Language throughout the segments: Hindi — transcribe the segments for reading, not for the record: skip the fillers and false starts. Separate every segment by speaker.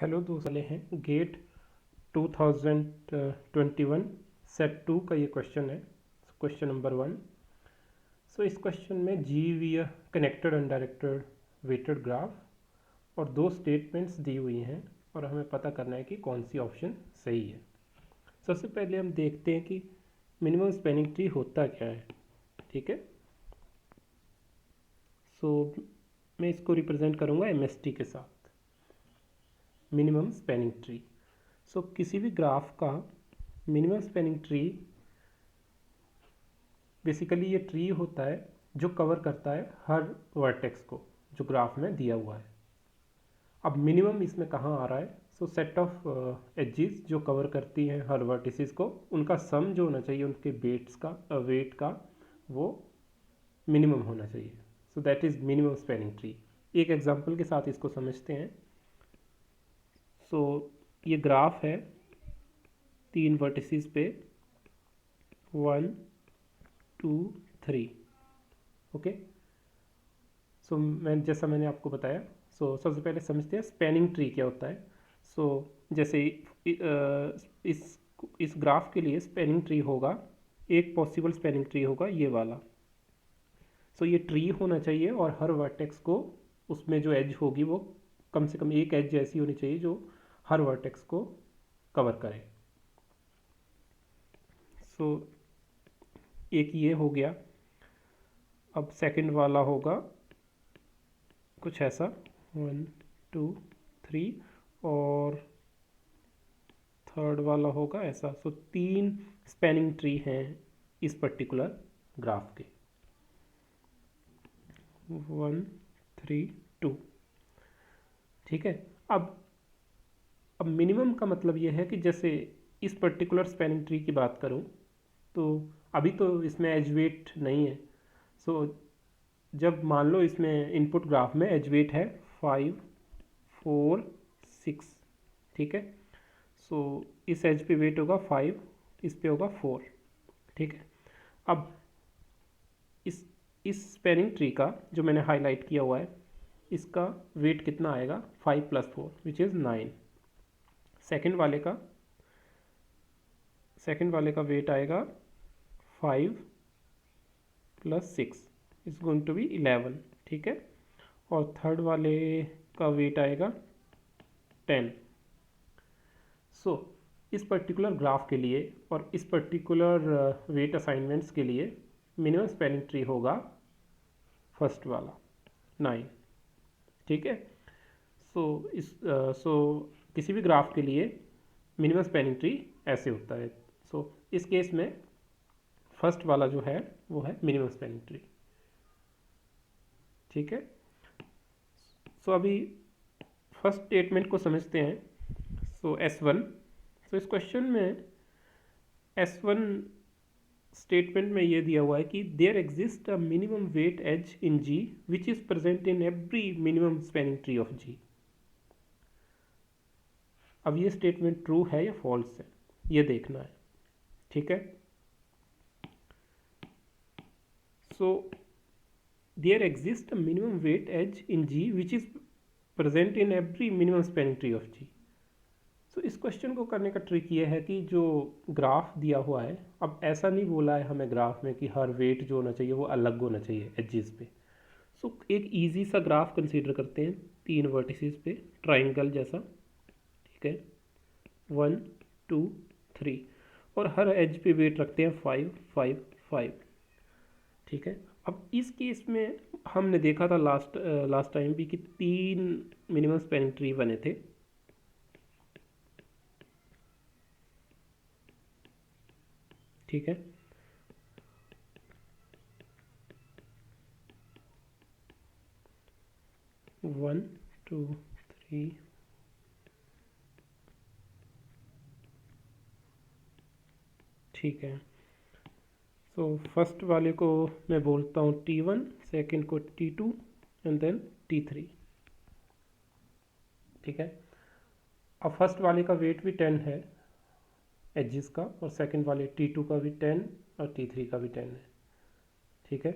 Speaker 1: हेलो दोस्त वाले हैं गेट 2021 सेट 2 का ये क्वेश्चन है। Question number 1। सो इस क्वेश्चन में G V connected undirected weighted graph और दो स्टेटमेंट्स दी हुई हैं और हमें पता करना है कि कौन सी ऑप्शन सही है। सबसे पहले हम देखते हैं कि मिनिमम स्पैनिंग ट्री होता क्या है। ठीक है, सो मैं इसको रिप्रेजेंट करूँगा एमएसटी के साथ, मिनिमम स्पैनिंग ट्री। सो किसी भी ग्राफ का मिनिमम स्पैनिंग ट्री बेसिकली ये ट्री होता है जो कवर करता है हर वर्टेक्स को जो ग्राफ में दिया हुआ है। अब मिनिमम इसमें कहाँ आ रहा है? सो सेट ऑफ एजेस जो कवर करती हैं हर वर्टिसेस को, उनका सम जो होना चाहिए उनके वेट्स का वेट का, वो मिनिमम होना चाहिए। So that is minimum spanning tree. एक एग्जांपल के साथ इसको समझते हैं। सो ये ग्राफ है 3 वर्टिसेस पे 1 2 3। ओके, सो मैंने आपको बताया। सो सबसे पहले समझते हैं स्पैनिंग ट्री क्या होता है। सो जैसे इस ग्राफ के लिए स्पैनिंग ट्री होगा, एक पॉसिबल स्पैनिंग ट्री होगा ये वाला। सो ये ट्री होना चाहिए और हर वर्टेक्स को उसमें जो एज होगी वो कम से कम एक एज ऐसी होनी चाहिए जो हर वर्टेक्स को कवर करे। सो एक ये हो गया। अब सेकंड वाला होगा कुछ ऐसा 1 2 3 और थर्ड वाला होगा ऐसा। सो 3 स्पैनिंग ट्री हैं इस पर्टिकुलर ग्राफ के, 1 3 2। ठीक है, अब मिनिमम का मतलब ये है कि जैसे इस पर्टिकुलर स्पैनिंग ट्री की बात करूं तो अभी तो इसमें एज वेट नहीं है। सो जब मान लो इसमें इनपुट ग्राफ में एज वेट है 5 4 6। ठीक है, सो इस एज पे वेट होगा 5, इस पे होगा 4। ठीक है, अब इस स्पैनिंग ट्री का जो मैंने हाईलाइट किया हुआ है इसका वेट कितना आएगा 5 + 4 विच इज़ 9। सेकंड वाले का वेट आएगा 5 + 6 इज गोइंग टू बी 11। ठीक है, और थर्ड वाले का वेट आएगा 10। सो इस पर्टिकुलर ग्राफ के लिए और इस पर्टिकुलर वेट असाइनमेंट्स के लिए मिनिमम स्पैनिंग ट्री होगा फर्स्ट वाला 9। ठीक है, सो किसी भी ग्राफ के लिए मिनिमम स्पैनिंग ट्री ऐसे होता है। सो इस केस में फर्स्ट वाला जो है वो है मिनिमम स्पैनिंग ट्री। ठीक है, सो अभी फर्स्ट स्टेटमेंट को समझते हैं। सो S1, सो इस क्वेश्चन में S1 स्टेटमेंट में ये दिया हुआ है कि there exist a minimum weight edge in G which is present in every minimum spanning tree of G। अब ये स्टेटमेंट ट्रू है या फॉल्स है ये देखना है। ठीक है, so there exist a minimum weight edge in G which is present in every minimum spanning tree of G। So इस क्वेश्चन को करने का ट्रिक ये है कि जो ग्राफ दिया हुआ है, अब ऐसा नहीं बोला है हमें ग्राफ में कि हर वेट जो होना चाहिए वो अलग होना चाहिए एजेस पे। सो एक इजी सा ग्राफ कंसीडर करते हैं 3 वर्टिसेस पे ट्राइंगल जैसा। ठीक है, 1 2 3 और हर एज पे वेट रखते हैं 5 5 5। ठीक है, अब इस केस में हमने देखा था लास्ट टाइम भी कि 3 मिनिमम स्पैनिंग ट्री बने थे। ठीक है, वन टू थ्री ठीक है, सो फर्स्ट वाले को मैं बोलता हूँ T1, सेकंड को T2 एंड देन T3। ठीक है, अब फर्स्ट वाले का वेट भी 10 है एजेस का और सेकंड वाले T2 का भी 10 और T3 का भी 10 है। ठीक है,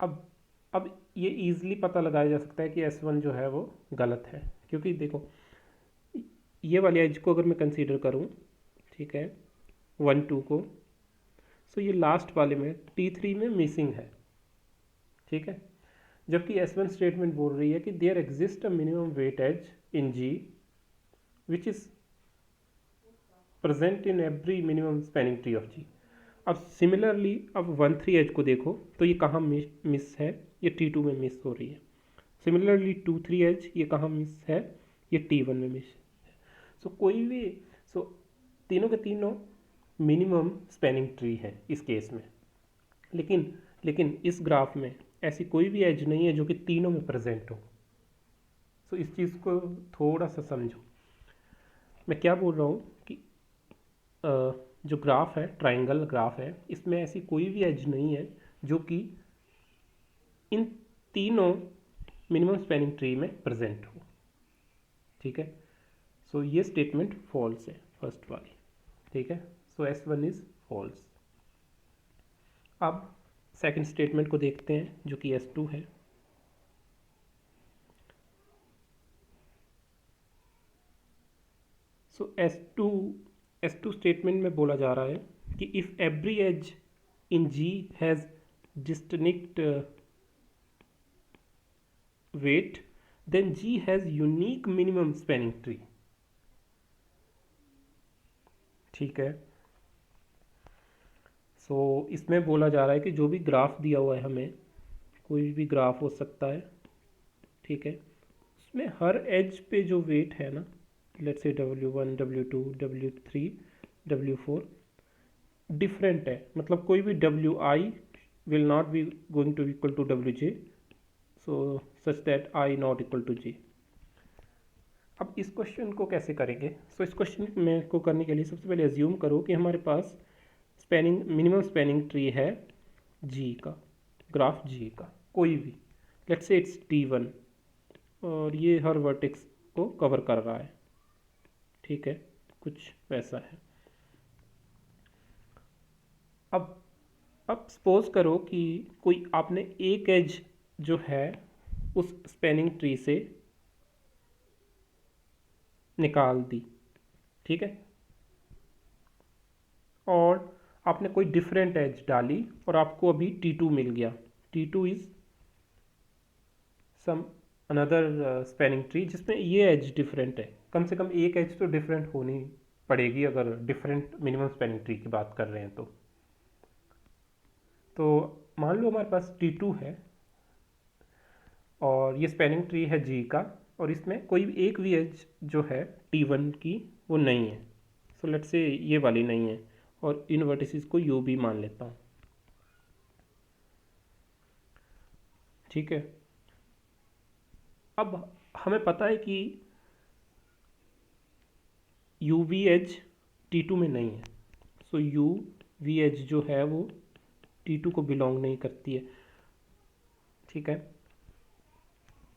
Speaker 1: अब ये ईजिली पता लगाया जा सकता है कि S1 जो है वो गलत है, क्योंकि देखो ये वाले एज को अगर मैं कंसीडर करूँ, ठीक है, 1 2 को, सो ये लास्ट वाले में T3 में मिसिंग है, ठीक है। जबकि S1 स्टेटमेंट बोल रही है कि there exist a minimum weight edge in G which is present in every minimum spanning tree of G। अब सिमिलरली अब 1 3 एज को देखो तो ये कहाँ मिस है, ये T2 में मिस हो रही है। सिमिलरली 2 3 एज ये कहाँ मिस है, ये T1 में मिस है। सो कोई भी तीनों के तीनों मिनिमम स्पैनिंग ट्री है इस केस में, लेकिन लेकिन इस ग्राफ में ऐसी कोई भी एज नहीं है जो कि तीनों में प्रेजेंट हो। सो इस चीज़ को थोड़ा सा समझो। मैं क्या बोल रहा हूँ कि जो ग्राफ है, ट्राइंगल ग्राफ है, इसमें ऐसी कोई भी एज नहीं है जो कि इन तीनों मिनिमम स्पैनिंग ट्री में प्रेजेंट हो, ठीक है। सो ये स्टेटमेंट फॉल्स है, फर्स्ट वाली, ठीक है। सो S1 इज फॉल्स। अब सेकंड स्टेटमेंट को देखते हैं जो कि S2 है। सो S2 स्टेटमेंट में बोला जा रहा है कि if every edge in G has distinct weight then G has unique minimum spanning tree, ठीक है। सो इसमें बोला जा रहा है कि जो भी ग्राफ दिया हुआ है हमें, कोई भी ग्राफ हो सकता है, ठीक है, उसमें हर एज पे जो वेट है ना, let's say W1 W2 W3 W4 different है, मतलब कोई भी Wi will not be going to equal to Wj, so such that I not equal to J। अब इस क्वेश्चन को कैसे करेंगे? सो इस क्वेश्चन में को करने के लिए सबसे पहले एज्यूम करो कि हमारे पास मिनिमम स्पैनिंग ट्री है G का, ग्राफ G का कोई भी, लेट्स से इट्स T1 और ये हर वर्टेक्स को कवर कर रहा है, ठीक है, कुछ वैसा है। अब सपोज करो कि कोई आपने एक एज जो है उस स्पैनिंग ट्री से निकाल दी, ठीक है, और आपने कोई डिफरेंट एज डाली और आपको अभी T2 मिल गया। T2 is some another spanning tree जिसमें ये एज डिफरेंट है। कम से कम एक एज तो डिफरेंट होनी पड़ेगी अगर डिफरेंट मिनिमम स्पैनिंग ट्री की बात कर रहे हैं तो मान लो हमारे पास T2 है और ये स्पैनिंग ट्री है G का, और इसमें कोई एक भी एज जो है T1 की वो नहीं है। सो लेट्स से ये वाली नहीं है और इन वर्टिसेस को यू भी मान लेता हूँ, ठीक है। अब हमें पता है कि यू वी एज T2 में नहीं है, सो यू वी एज जो है वो T2 को बिलोंग नहीं करती है, ठीक है।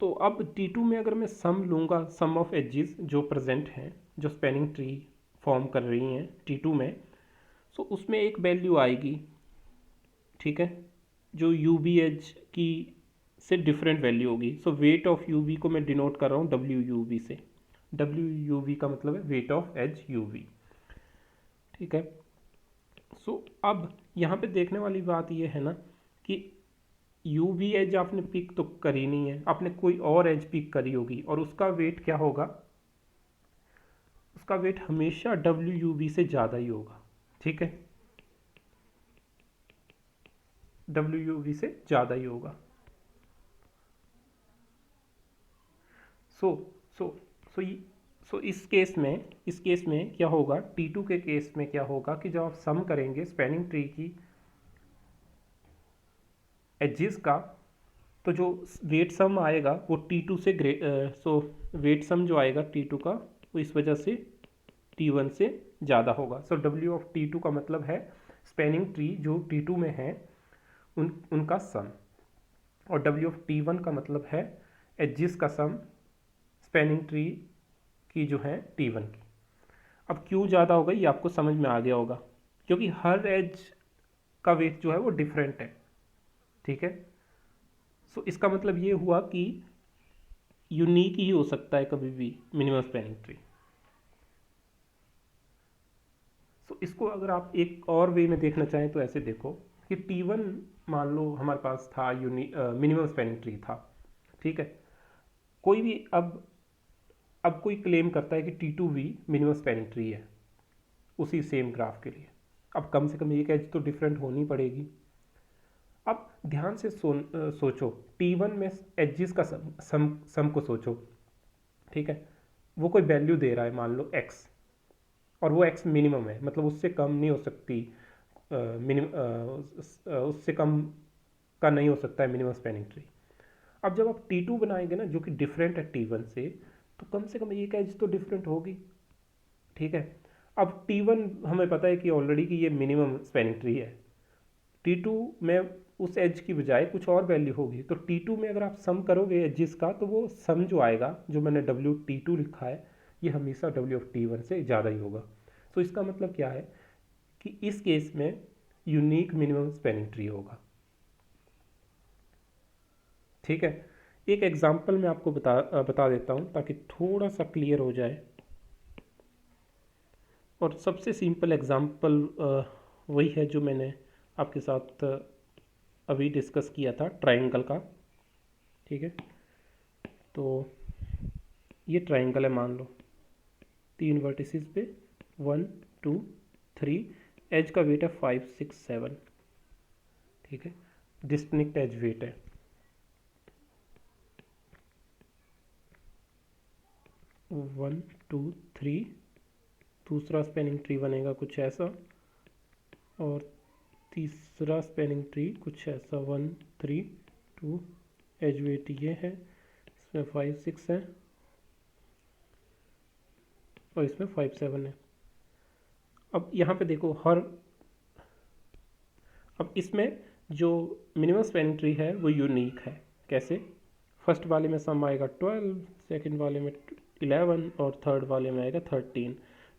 Speaker 1: तो अब T2 में अगर मैं सम लूँगा, सम ऑफ एजेस जो प्रेजेंट हैं, जो स्पैनिंग ट्री फॉर्म कर रही हैं T2 में, सो उसमें एक वैल्यू आएगी, ठीक है, जो यू बी एज की से डिफरेंट वैल्यू होगी। So weight of U B को मैं डिनोट कर रहा हूँ डब्ल्यू यू बी से। डब्ल्यू यू बी का मतलब है weight of edge U B, ठीक है। सो अब यहाँ पे देखने वाली बात ये है ना कि यू बी एज आपने पिक तो करी नहीं है, आपने कोई और एज पिक करी होगी और उसका वेट क्या होगा, उसका वेट हमेशा डब्ल्यू यू बी से ज़्यादा ही होगा, ठीक है, डब्ल्यू यू बी से ज़्यादा ही होगा। सो सो सो सो इस केस में क्या होगा, T2 के केस में क्या होगा कि जब आप सम करेंगे स्पैनिंग ट्री की एजेस का, तो जो वेट सम आएगा वो T2 से सो वेट सम जो आएगा T2 का वो इस वजह से T1 से ज़्यादा होगा। सो W ऑफ T2 का मतलब है स्पैनिंग ट्री जो T2 में है उनका सम, और W ऑफ T1 का मतलब है एजेस का सम स्पैनिंग ट्री की जो है T1 की। अब क्यों ज़्यादा होगा ये आपको समझ में आ गया होगा, क्योंकि हर एज का वेट जो है वो डिफरेंट है, ठीक है। सो इसका मतलब ये हुआ कि यूनिक ही हो सकता है कभी भी मिनिमम स्पैनिंग ट्री। सो इसको अगर आप एक और वे में देखना चाहें तो ऐसे देखो कि T1 मान लो हमारे पास था मिनिमम स्पैनिंग ट्री था, ठीक है। कोई भी अब कोई क्लेम करता है कि T2 भी मिनिमम स्पैनिंग ट्री है उसी सेम ग्राफ के लिए। अब कम से कम एक एज तो डिफरेंट होनी पड़ेगी। अब ध्यान से सोचो T1 में एजेस का सम को सोचो, ठीक है। वो कोई वैल्यू दे रहा है मान लो x, और वो x मिनिमम है, मतलब उससे कम नहीं हो सकती, उससे कम का नहीं हो सकता है मिनिमम स्पैनिंग ट्री। अब जब आप T2 बनाएंगे ना जो कि डिफरेंट है T1 से, तो कम से कम एक एज तो डिफरेंट होगी, ठीक है। अब T1 हमें पता है कि ऑलरेडी कि ये मिनिमम स्पैनिंग ट्री है। T2 में उस एज की बजाय कुछ और वैल्यू होगी, तो T2 में अगर आप सम करोगे एजेस का तो वो सम जो आएगा, जो मैंने WT2 लिखा है, ये हमेशा WT1 से ज़्यादा ही होगा। तो इसका मतलब क्या है कि इस केस में यूनिक मिनिमम स्पैनिंग ट्री होगा, ठीक है। एक एग्जांपल मैं आपको बता देता हूँ ताकि थोड़ा सा क्लियर हो जाए। और सबसे सिंपल एग्जांपल वही है जो मैंने आपके साथ अभी डिस्कस किया था, ट्रायंगल का, ठीक है। तो ये ट्रायंगल है, मान लो 3 वर्टिसेस पे 1 2 3, एज का वेट है 5 6 7, ठीक है। डिस्टिंक्ट एज वेट है। वन टू थ्री, दूसरा स्पैनिंग ट्री बनेगा कुछ ऐसा, और तीसरा स्पैनिंग ट्री कुछ ऐसा 1 3 2, एज वेट ये है, इसमें 5 6 है और इसमें 5 7 है। अब यहाँ पे देखो अब इसमें जो मिनिमम स्पैनिंग ट्री है वो यूनिक है। कैसे? फर्स्ट वाले में सम आएगा 12, सेकंड वाले में 11 और थर्ड वाले में आएगा 13।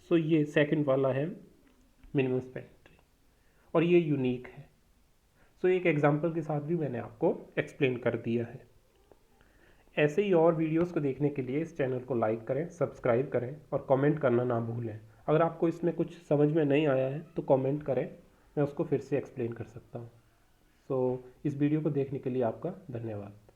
Speaker 1: सो ये सेकंड वाला है मिनिमम स्पैनिंग ट्री और ये यूनिक है। सो एक एग्जांपल के साथ भी मैंने आपको एक्सप्लेन कर दिया है। ऐसे ही और वीडियोस को देखने के लिए इस चैनल को लाइक करें, सब्सक्राइब करें और कमेंट करना ना भूलें। अगर आपको इसमें कुछ समझ में नहीं आया है तो कमेंट करें, मैं उसको फिर से एक्सप्लेन कर सकता हूँ। सो इस वीडियो को देखने के लिए आपका धन्यवाद।